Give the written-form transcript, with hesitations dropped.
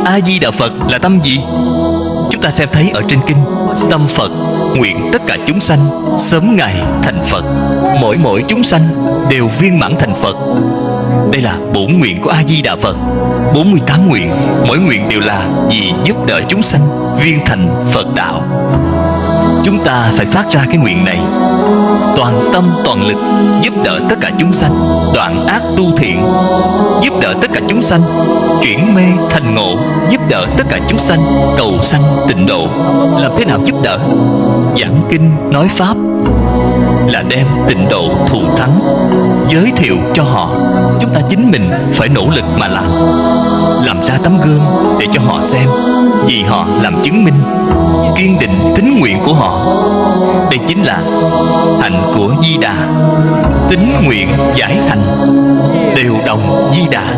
A Di Đà Phật là tâm gì? Chúng ta xem thấy ở trên kinh: tâm Phật nguyện tất cả chúng sanh sớm ngày thành Phật. Mỗi chúng sanh đều viên mãn thành Phật. Đây là bổn nguyện của A Di Đà Phật. 48 nguyện, mỗi nguyện đều là vì giúp đỡ chúng sanh viên thành Phật đạo. Chúng ta phải phát ra cái nguyện này, toàn tâm toàn lực giúp đỡ tất cả chúng sanh đoạn ác tu thiện, giúp đỡ tất cả chúng sanh chuyển mê thành ngộ, giúp đỡ tất cả chúng sanh cầu sanh tịnh độ. Làm thế nào giúp đỡ? Giảng kinh nói pháp là đem tịnh độ thù thắng giới thiệu cho họ. Chúng ta chính mình phải nỗ lực mà làm ra tấm gương để cho họ xem, vì họ làm chứng minh kiên định tín nguyện của họ. Đây chính là hạnh của Di Đà. Tín nguyện giải hành đều đồng Di Đà.